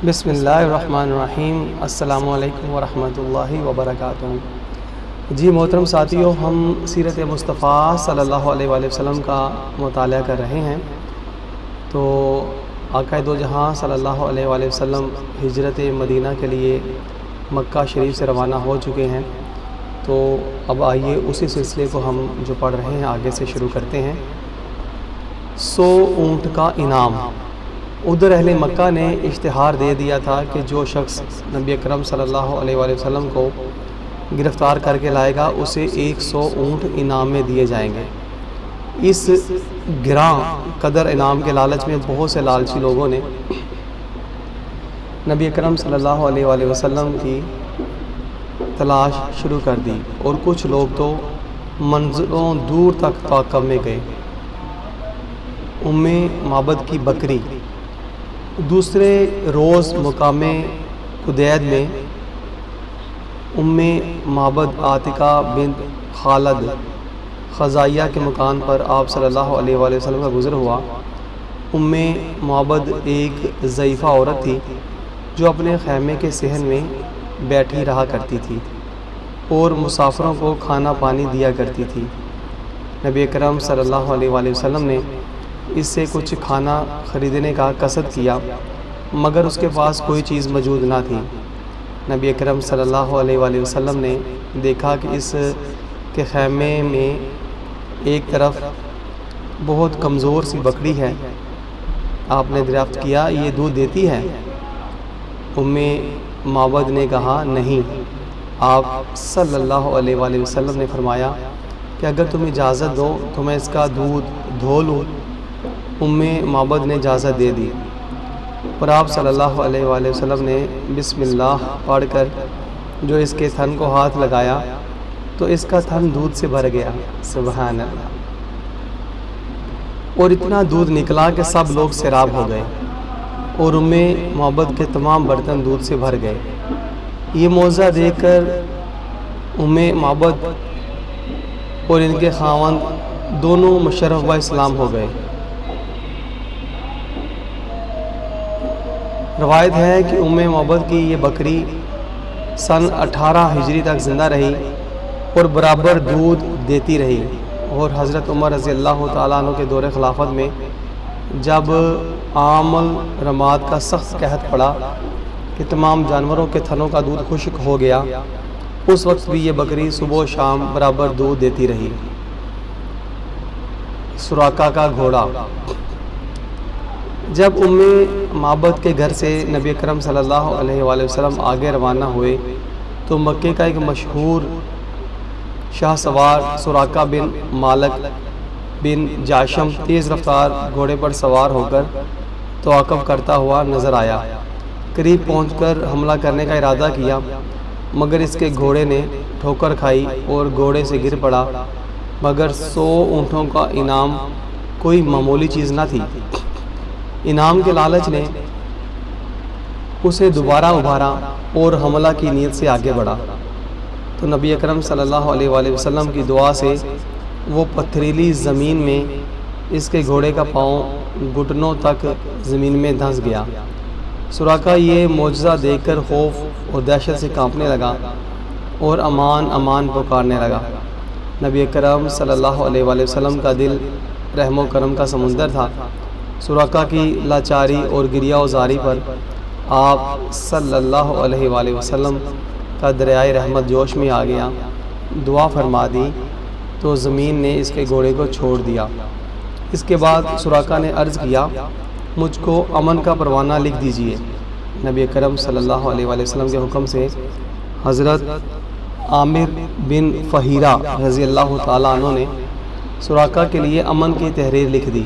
بسم اللہ الرحمن الرحیم۔ السلام علیکم ورحمۃ اللہ وبرکاتہ۔ جی محترم ساتھیوں، ہم سیرت مصطفیٰ صلی اللہ علیہ وآلہ وسلم کا مطالعہ کر رہے ہیں۔ تو آقا دو جہاں صلی اللہ علیہ وآلہ وسلم ہجرت مدینہ کے لیے مکہ شریف سے روانہ ہو چکے ہیں۔ تو اب آئیے اسی سلسلے کو ہم جو پڑھ رہے ہیں آگے سے شروع کرتے ہیں۔ 100 اونٹ کا انعام۔ ادھر اہل مکہ نے اشتہار دے دیا تھا کہ جو شخص نبی اکرم صلی اللہ علیہ وآلہ وسلم کو گرفتار کر کے لائے گا اسے 100 اونٹ انعام میں دیے جائیں گے۔ اس گراں قدر انعام کے لالچ میں بہت سے لالچی لوگوں نے نبی اکرم صلی اللہ علیہ وآلہ وسلم کی تلاش شروع کر دی، اور کچھ لوگ تو منزلوں دور تک تعاقب میں گئے۔ معبد کی بکری۔ دوسرے روز مقام قدید میں معبد عاتقہ بنت خالد خزائیہ کے مکان پر آپ صلی اللہ علیہ وآلہ وسلم کا گزر ہوا۔ معبد ایک ضعیفہ عورت تھی جو اپنے خیمے کے صحن میں بیٹھی رہا کرتی تھی اور مسافروں کو کھانا پانی دیا کرتی تھی۔ نبی اکرم صلی اللہ علیہ وآلہ وسلم نے اس سے کچھ کھانا خریدنے کا قصد کیا، مگر اس کے پاس کوئی چیز موجود نہ تھی۔ نبی اکرم صلی اللہ علیہ وآلہ وسلم نے دیکھا کہ اس کے خیمے میں ایک طرف بہت کمزور سی بکری ہے۔ آپ نے دریافت کیا، یہ دودھ دیتی ہے؟ معبد نے کہا نہیں۔ آپ صلی اللہ علیہ وآلہ وسلم نے فرمایا کہ اگر تم اجازت دو تو میں اس کا دودھ دھو لوں۔ معبد نے اجازت دے دی، اور آپ صلی اللہ علیہ وآلہ وسلم نے بسم اللہ پڑھ کر جو اس کے تھن کو ہاتھ لگایا تو اس کا تھن دودھ سے بھر گیا۔ سبحان اللہ۔ اور اتنا دودھ نکلا کہ سب لوگ سیراب ہو گئے، اور معبد کے تمام برتن دودھ سے بھر گئے۔ یہ معجزہ دیکھ کر معبد اور ان کے خاوند دونوں مشرف و اسلام ہو گئے۔ روایت ہے کہ معبد کی یہ بکری سن 18 ہجری تک زندہ رہی اور برابر دودھ دیتی رہی، اور حضرت عمر رضی اللہ تعالیٰ عنہ کے دور خلافت میں جب عام الرماد کا سخت قحط پڑا کہ تمام جانوروں کے تھنوں کا دودھ خشک ہو گیا، اس وقت بھی یہ بکری صبح و شام برابر دودھ دیتی رہی۔ سراقہ کا گھوڑا۔ جب معبد کے گھر سے نبی اکرم صلی اللہ علیہ وآلہ وسلم آگے روانہ ہوئے تو مکے کا ایک مشہور شاہ سوار سراقہ بن مالک بن جاشم تیز رفتار گھوڑے پر سوار ہو کر تعاقب کرتا ہوا نظر آیا۔ قریب پہنچ کر حملہ کرنے کا ارادہ کیا، مگر اس کے گھوڑے نے ٹھوکر کھائی اور گھوڑے سے گر پڑا، مگر 100 اونٹوں کا انعام کوئی معمولی چیز نہ تھی۔ انعام کے لالچ نے اسے دوبارہ ابھارا اور حملہ کی نیت سے آگے بڑھا، تو نبی اکرم صلی اللہ علیہ وآلہ وسلم کی دعا سے وہ پتھریلی زمین میں اس کے گھوڑے کا پاؤں گھٹنوں تک زمین میں دھنس گیا۔ سراقہ یہ معجزہ دیکھ کر خوف اور دہشت سے کانپنے لگا اور امان امان پکارنے لگا۔ نبی اکرم صلی اللہ علیہ وآلہ وسلم کا دل رحم و کرم کا سمندر تھا۔ سراقہ کی لاچاری اور گریہ و زاری پر آپ صلی اللہ علیہ وآلہ وسلم کا دریائے رحمت جوش میں آ گیا، دعا فرما دی تو زمین نے اس کے گھوڑے کو چھوڑ دیا۔ اس کے بعد سراقہ نے عرض کیا، مجھ کو امن کا پروانہ لکھ دیجئے۔ نبی اکرم صلی اللہ علیہ وآلہ وسلم کے حکم سے حضرت عامر بن فہیرہ رضی اللہ تعالیٰ عنہ نے سراقہ کے لیے امن کی تحریر لکھ دی۔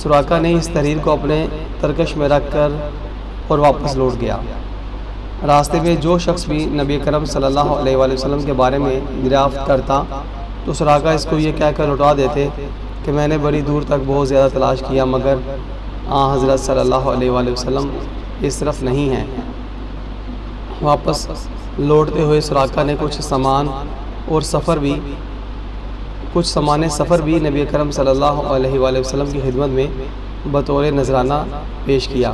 سراقہ نے اس تحریر کو اپنے ترکش میں رکھ کر اور واپس لوٹ گیا۔ راستے میں جو شخص بھی نبی اکرم صلی اللہ علیہ وآلہ وسلم کے بارے میں دریافت کرتا تو سراقہ اس کو یہ کہہ کر لوٹا دیتے کہ میں نے بڑی دور تک بہت زیادہ تلاش کیا، مگر حضرت صلی اللہ علیہ وآلہ وسلم اس طرف نہیں ہیں۔ واپس لوٹتے ہوئے سراقہ نے کچھ سامان سفر بھی نبی اکرم صلی اللہ علیہ وآلہ وسلم کی خدمت میں بطور نذرانہ پیش کیا۔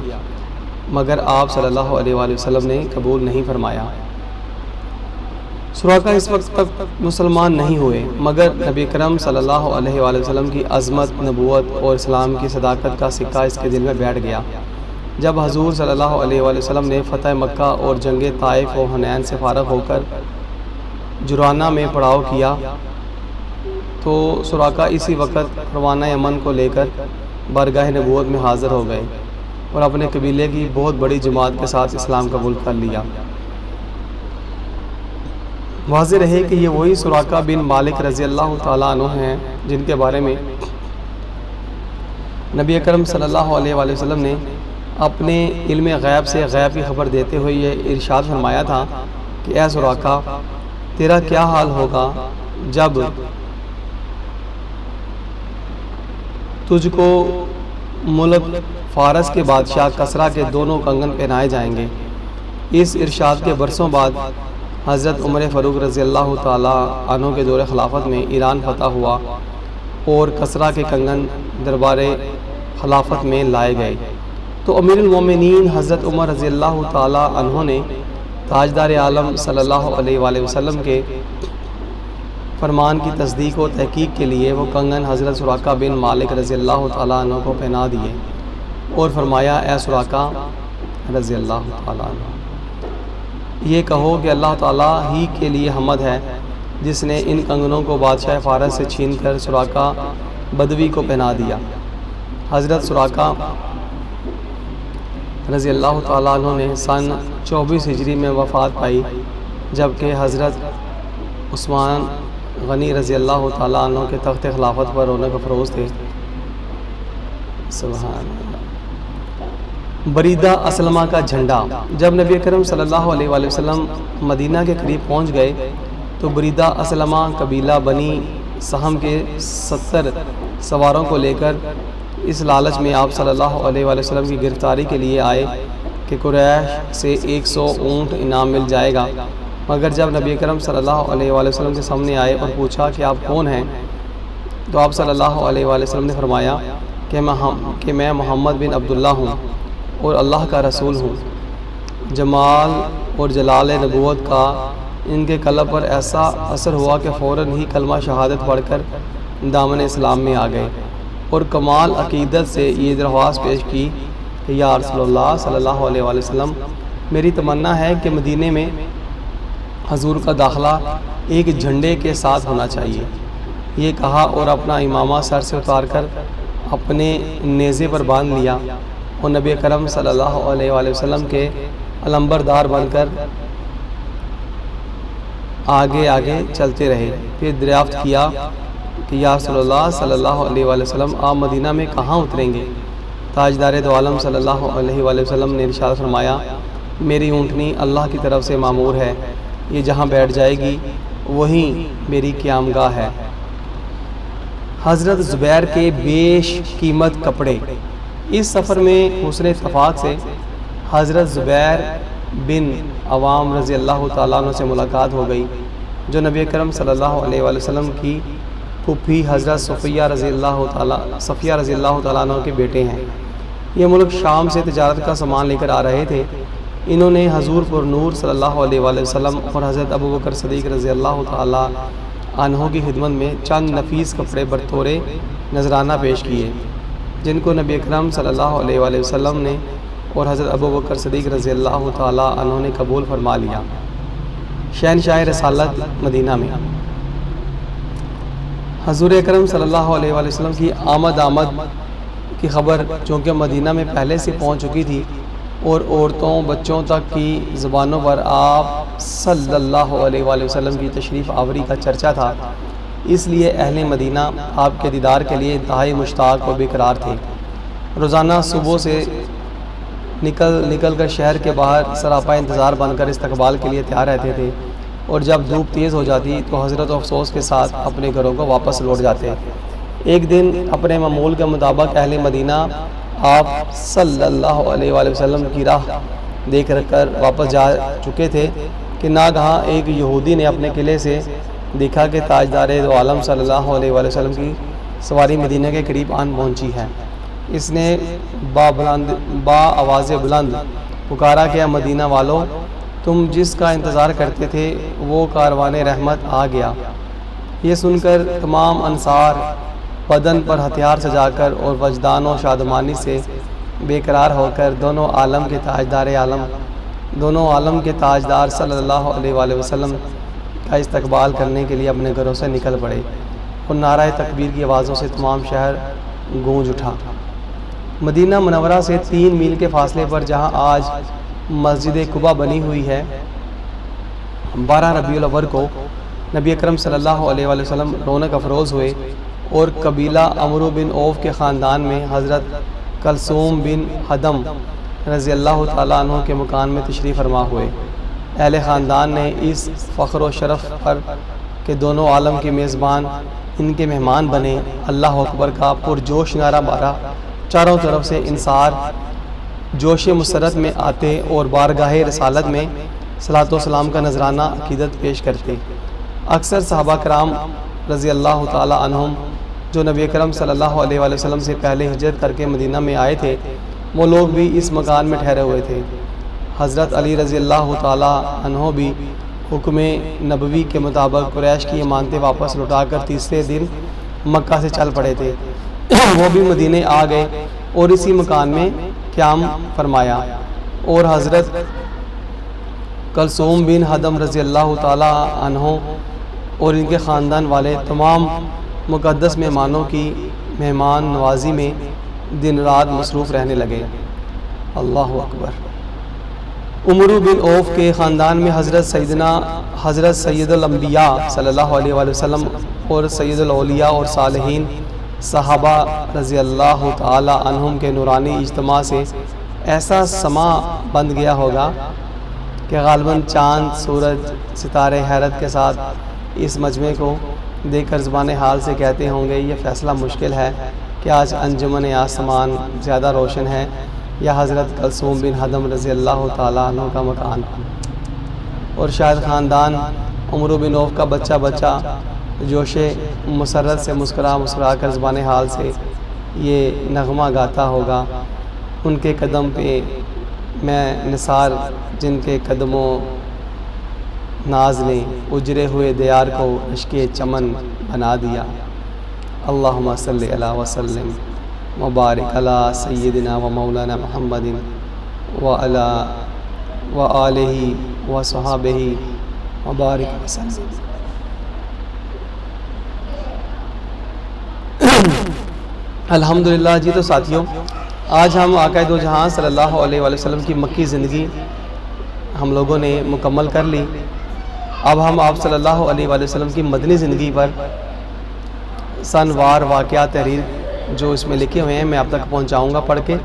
مگر آپ صلی اللہ علیہ وآلہ وسلم نے قبول نہیں فرمایا۔ سراقہ اس وقت تک مسلمان نہیں ہوئے، مگر نبی کرم صلی اللہ علیہ وآلہ وسلم کی عظمت، نبوت اور اسلام کی صداقت کا سکہ اس کے دل میں بیٹھ گیا۔ جب حضور صلی اللہ علیہ وآلہ وسلم نے فتح مکہ اور جنگ طائف و حنین سے فارغ ہو کر جرانہ میں پڑاؤ کیا تو سراقہ اسی وقت روانہ یمن کو لے کر بارگاہ نبوت میں حاضر ہو گئے اور اپنے قبیلے کی بہت بڑی جماعت کے ساتھ اسلام قبول کر لیا۔ واضح رہے کہ یہ وہی سراقہ بن مالک رضی اللہ تعالیٰ عنہ ہیں جن کے بارے میں نبی اکرم صلی اللہ علیہ وآلہ وسلم نے اپنے علم غیب سے غیب کی خبر دیتے ہوئے یہ ارشاد فرمایا تھا کہ اے سراقہ، تیرا کیا حال ہوگا جب تجھ کو ملک فارس کے بادشاہ کسریٰ کے دونوں کنگن پہنائے جائیں گے۔ اس ارشاد کے برسوں بعد حضرت عمر فاروق رضی اللہ تعالیٰ عنہ کے دور خلافت میں ایران فتح ہوا اور کسریٰ کے کنگن دربار خلافت میں لائے گئے تو امیر المومنین حضرت عمر رضی اللہ تعالیٰ عنہ نے تاجدار عالم صلی اللہ علیہ وآلہ وسلم کے فرمان کی تصدیق و تحقیق کے لیے وہ کنگن حضرت سراقہ بن مالک رضی اللہ تعالیٰ عنہ کو پہنا دیے اور فرمایا، اے سراقہ رضی اللہ تعالیٰ عنہ، یہ کہو کہ اللہ تعالیٰ ہی کے لیے حمد ہے جس نے ان کنگنوں کو بادشاہ فارس سے چھین کر سراقہ بدوی کو پہنا دیا۔ حضرت سراقہ رضی اللہ تعالیٰ عنہ نے سن 24 ہجری میں وفات پائی، جبکہ حضرت عثمان غنی رضی اللہ تعالیٰ عنہ کے تخت خلافت پر رونق افروز تھے۔ سبحان اللہ۔ بریدہ اسلمہ کا جھنڈا۔ جب نبی اکرم صلی اللہ علیہ وآلہ وسلم مدینہ کے قریب پہنچ گئے تو بریدہ اسلمہ قبیلہ بنی سہم کے 70 سواروں کو لے کر اس لالچ میں آپ صلی اللہ علیہ وآلہ وسلم کی گرفتاری کے لیے آئے کہ قریش سے 100 اونٹ انعام مل جائے گا، مگر جب نبی اکرم صلی اللہ علیہ وآلہ وسلم کے سامنے آئے اور پوچھا کہ آپ کون ہیں تو آپ صلی اللہ علیہ وآلہ وسلم نے فرمایا کہ میں محمد بن عبداللہ ہوں اور اللہ کا رسول ہوں۔ جمال اور جلال نبوت کا ان کے قلب پر ایسا اثر ہوا کہ فوراً ہی کلمہ شہادت پڑھ کر دامن اسلام میں آ گئے اور کمال عقیدت سے یہ درخواست پیش کی کہ یا رسول اللہ صلی اللہ علیہ وآلہ وسلم، میری تمنا ہے کہ مدینے میں حضور کا داخلہ ایک جھنڈے کے ساتھ ہونا چاہیے۔ یہ کہا اور اپنا امامہ سر سے اتار کر اپنے نیزے پر باندھ لیا اور نبی کرم صلی اللہ علیہ وآلہ وسلم کے علمبردار بن کر آگے آگے چلتے رہے۔ پھر دریافت کیا کہ یا رسول اللہ صلی اللہ علیہ وآلہ وسلم، آپ مدینہ میں کہاں اتریں گے؟ تاجدار دو عالم صلی اللہ علیہ وآلہ وسلم نے ارشاد فرمایا، میری اونٹنی اللہ کی طرف سے مامور ہے، یہ جہاں بیٹھ جائے گی وہیں میری قیامگاہ ہے۔ حضرت زبیر کے بیش قیمت کپڑے۔ اس سفر میں حسن اتفاق سے حضرت زبیر بن عوام رضی اللہ تعالیٰ عنہ سے ملاقات ہو گئی، جو نبی کرم صلی اللہ علیہ وآلہ وسلم کی پھوپھی حضرت صفیہ رضی اللہ تعالیٰ عنہ کے بیٹے ہیں۔ یہ ملک شام سے تجارت کا سامان لے کر آ رہے تھے۔ انہوں نے حضور پر نور صلی اللہ علیہ وآلہ وسلم اور حضرت ابوبکر صدیق رضی اللہ تعالیٰ عنہ کی خدمت میں چند نفیس کپڑے بطور نذرانہ پیش کیے، جن کو نبی اکرم صلی اللہ علیہ وآلہ وسلم نے اور حضرت ابوبکر صدیق رضی اللہ تعالیٰ عنہ نے قبول فرما لیا۔ شہنشاہ رسالت مدینہ میں۔ حضور اکرم صلی اللہ علیہ وآلہ وسلم کی آمد کی خبر چونکہ مدینہ میں پہلے سے پہنچ چکی تھی اور عورتوں بچوں تک کی زبانوں پر آپ صلی اللہ علیہ وآلہ وسلم کی تشریف آوری کا چرچا تھا، اس لیے اہل مدینہ آپ کے دیدار کے لیے انتہائی مشتاق و بے قرار تھے۔ روزانہ صبح سے نکل کر شہر کے باہر سراپا انتظار بن کر استقبال کے لیے تیار رہتے تھے، اور جب دھوپ تیز ہو جاتی تو حضرت افسوس کے ساتھ اپنے گھروں کو واپس لوٹ جاتے۔ ایک دن اپنے معمول کے مطابق اہل مدینہ آپ صلی اللہ علیہ وآلہ وسلم کی راہ دیکھ کر واپس جا چکے تھے کہ ناگہاں ایک یہودی نے اپنے قلعے سے دیکھا کہ تاجدار دو عالم صلی اللہ علیہ وآلہ وسلم کی سواری مدینہ کے قریب آن پہنچی ہے۔ اس نے با آواز بلند پکارا کہ مدینہ والو، تم جس کا انتظار کرتے تھے وہ کاروان رحمت آ گیا۔ یہ سن کر تمام انصار بدن پر ہتھیار سجا کر اور وجدان و شادمانی سے بے قرار ہو کر دونوں عالم کے تاجدار صلی اللہ علیہ وآلہ وسلم کا استقبال کرنے کے لیے اپنے گھروں سے نکل پڑے، اور نعرہ تکبیر کی آوازوں سے تمام شہر گونج اٹھا۔ مدینہ منورہ سے 3 میل کے فاصلے پر جہاں آج مسجد قباء بنی ہوئی ہے، 12 ربیع الاول کو نبی اکرم صلی اللہ علیہ وآلہ وسلم رونق افروز ہوئے اور قبیلہ عمرو بن عوف کے خاندان میں حضرت کلثوم بن حدم رضی اللہ تعالیٰ عنہ کے مکان میں تشریف فرما ہوئے۔ اہل خاندان نے اس فخر و شرف پر کہ دونوں عالم کے میزبان ان کے مہمان بنے، اللہ اکبر کا پرجوش نعرہ مارا۔ چاروں طرف سے انصار جوش مسرت میں آتے اور بارگاہ رسالت میں صلاۃ و سلام کا نذرانہ عقیدت پیش کرتے۔ اکثر صحابہ کرام رضی اللہ تعالیٰ عنہم جو نبی اکرم صلی اللہ علیہ وآلہ وسلم سے پہلے ہجرت کر کے مدینہ میں آئے تھے، وہ لوگ بھی اس مکان میں ٹھہرے ہوئے تھے۔ حضرت علی رضی اللہ تعالیٰ عنہ بھی حکم نبوی کے مطابق قریش کی امانتیں واپس لوٹا کر تیسرے دن مکہ سے چل پڑے تھے۔ وہ بھی مدینے آ گئے اور اسی مکان میں قیام فرمایا، اور حضرت کلثوم بن حدم رضی اللہ تعالیٰ عنہ اور ان کے خاندان والے تمام مقدس مہمانوں کی مہمان نوازی میں دن رات مصروف رہنے لگے۔ اللہ اکبر۔ عمرو بن عوف کے خاندان میں حضرت سید الانبیاء صلی اللہ علیہ وآلہ وسلم اور سید الاولیاء اور صالحین صحابہ رضی اللہ تعالی عنہم کے نورانی اجتماع سے ایسا سما بند گیا ہوگا کہ غالباً چاند، سورج، ستارے حیرت کے ساتھ اس مجمع کو دیکھ کر زبان حال سے کہتے ہوں گے، یہ فیصلہ مشکل ہے کہ آج انجمن آسمان زیادہ روشن ہے یا حضرت کلثوم بن حدم رضی اللہ تعالیٰ عنہ کا مکان۔ اور شاید خاندان عمرو بن عوف کا بچہ جوش مسرت سے مسکرا کر زبان حال سے یہ نغمہ گاتا ہوگا، ان کے قدم پہ میں نثار جن کے قدموں ناز نے اجرے ہوئے دیار کو عشق چمن بنا دیا۔ اللہم صلی علی وسلم مبارک علی سیدنا و مولانا محمد و آلہ و صحابہ مبارک وسلم۔ الحمدللہ جی، تو ساتھیوں، آج ہم آقا دو جہاں صلی اللہ علیہ وآلہ وسلم کی مکی زندگی ہم لوگوں نے مکمل کر لی۔ اب ہم آپ صلی اللہ علیہ وآلہ وسلم کی مدنی زندگی پر سن وار واقعات تحریر جو اس میں لکھے ہوئے ہیں میں آپ تک پہنچاؤں گا پڑھ کے،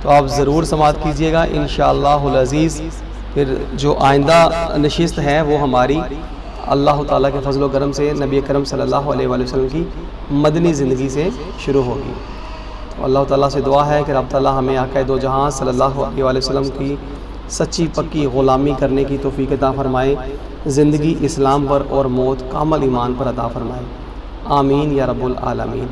تو آپ ضرور سماعت کیجئے گا انشاءاللہ العزیز۔ پھر جو آئندہ نشست ہے وہ ہماری اللہ تعالیٰ کے فضل و کرم سے نبی کرم صلی اللہ علیہ وآلہ وسلم کی مدنی زندگی سے شروع ہوگی۔ تو اللہ تعالیٰ سے دعا ہے کہ رب تعالیٰ ہمیں آقا دو جہاں صلی اللہ علیہ وآلہ وسلم کی سچی پکی غلامی کرنے کی توفیق عطا فرمائے، زندگی اسلام پر اور موت کامل ایمان پر عطا فرمائے، آمین یا رب العالمین۔